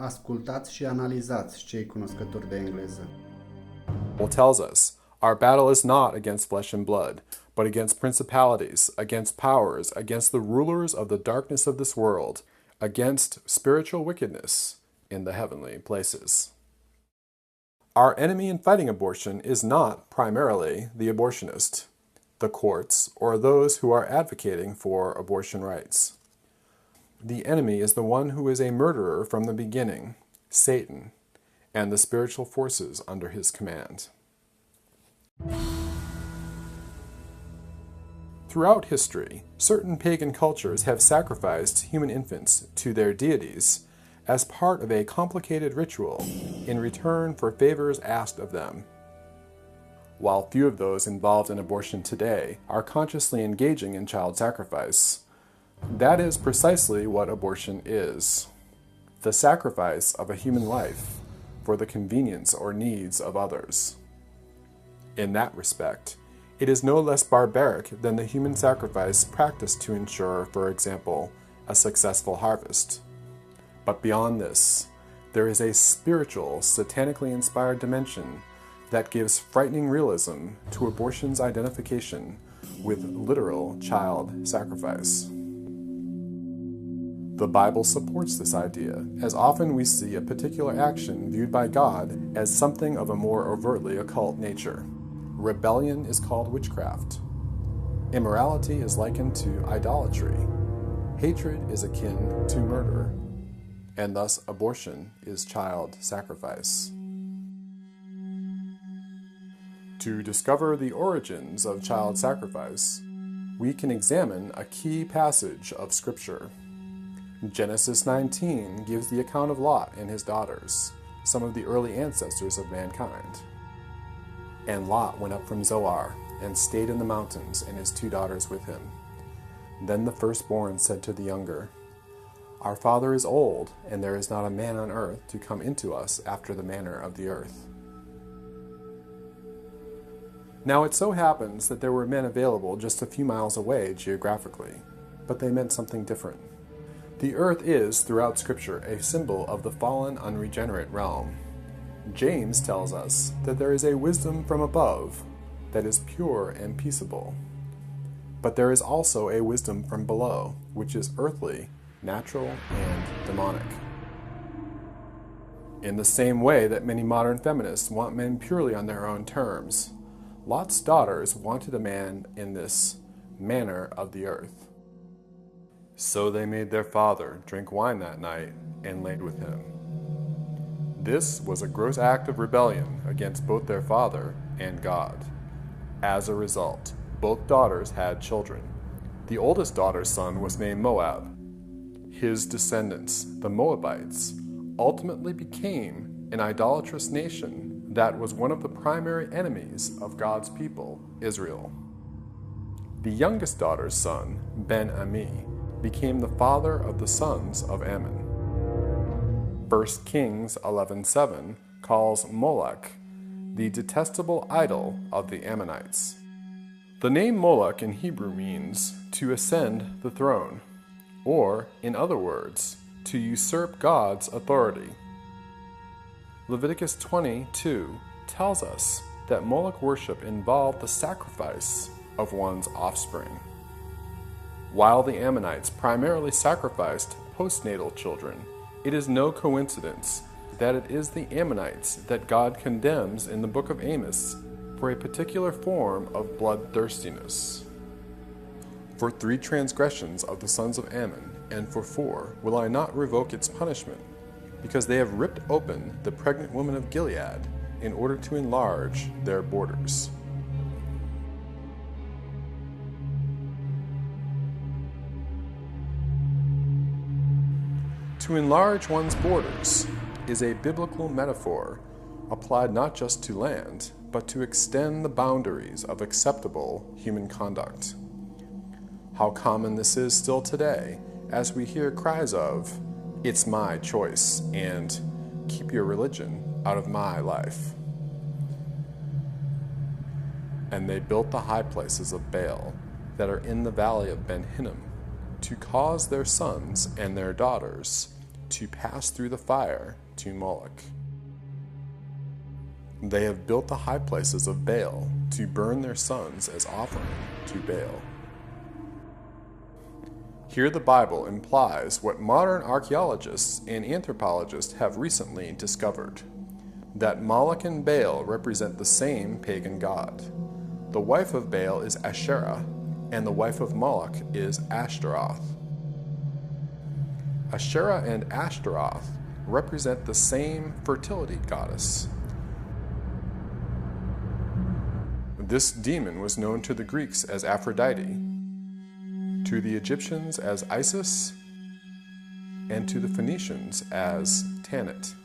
Ascultați și analizați, cei cunoscători de engleză. Bible tells us, our battle is not against flesh and blood, but against principalities, against powers, against the rulers of the darkness of this world, against spiritual wickedness in the heavenly places. Our enemy in fighting abortion is not primarily the abortionist, the courts, or those who are advocating for abortion rights. The enemy is the one who is a murderer from the beginning, Satan, and the spiritual forces under his command. Throughout history, certain pagan cultures have sacrificed human infants to their deities as part of a complicated ritual in return for favors asked of them. While few of those involved in abortion today are consciously engaging in child sacrifice, that is precisely what abortion is: the sacrifice of a human life for the convenience or needs of others. In that respect, it is no less barbaric than the human sacrifice practiced to ensure, for example, a successful harvest. But beyond this, there is a spiritual, satanically inspired dimension that gives frightening realism to abortion's identification with literal child sacrifice. The Bible supports this idea, as often we see a particular action viewed by God as something of a more overtly occult nature. Rebellion is called witchcraft. Immorality is likened to idolatry. Hatred is akin to murder. And thus abortion is child sacrifice. To discover the origins of child sacrifice, we can examine a key passage of Scripture. Genesis 19 gives the account of Lot and his daughters, some of the early ancestors of mankind. And Lot went up from Zoar and stayed in the mountains, and his 2 daughters with him. Then the firstborn said to the younger, "Our father is old, and there is not a man on earth to come into us after the manner of the earth." Now it so happens that there were men available just a few miles away geographically, but they meant something different. The earth is, throughout Scripture, a symbol of the fallen, unregenerate realm. James tells us that there is a wisdom from above that is pure and peaceable. But there is also a wisdom from below, which is earthly, natural, and demonic. In the same way that many modern feminists want men purely on their own terms, Lot's daughters wanted a man in this manner of the earth. So they made their father drink wine that night and laid with him. This was a gross act of rebellion against both their father and God. As a result, both daughters had children. The oldest daughter's son was named Moab. His descendants, the Moabites, ultimately became an idolatrous nation that was one of the primary enemies of God's people, Israel. The youngest daughter's son, Ben-Ami, became the father of the sons of Ammon. 1 Kings 11:7 calls Moloch the detestable idol of the Ammonites. The name Moloch in Hebrew means to ascend the throne, or, in other words, to usurp God's authority. Leviticus 22 tells us that Moloch worship involved the sacrifice of one's offspring. While the Ammonites primarily sacrificed postnatal children, it is no coincidence that it is the Ammonites that God condemns in the book of Amos for a particular form of bloodthirstiness. For 3 transgressions of the sons of Ammon, and for 4 will I not revoke its punishment, because they have ripped open the pregnant woman of Gilead in order to enlarge their borders. To enlarge one's borders is a biblical metaphor applied not just to land, but to extend the boundaries of acceptable human conduct. How common this is still today, as we hear cries of, "It's my choice," and "Keep your religion out of my life." And they built the high places of Baal that are in the valley of Ben Hinnom to cause their sons and their daughters to pass through the fire to Moloch. They have built the high places of Baal to burn their sons as offering to Baal. Here the Bible implies what modern archaeologists and anthropologists have recently discovered, that Moloch and Baal represent the same pagan god. The wife of Baal is Asherah, and the wife of Moloch is Ashtaroth. Asherah and Ashtaroth represent the same fertility goddess. This demon was known to the Greeks as Aphrodite, to the Egyptians as Isis, and to the Phoenicians as Tanit.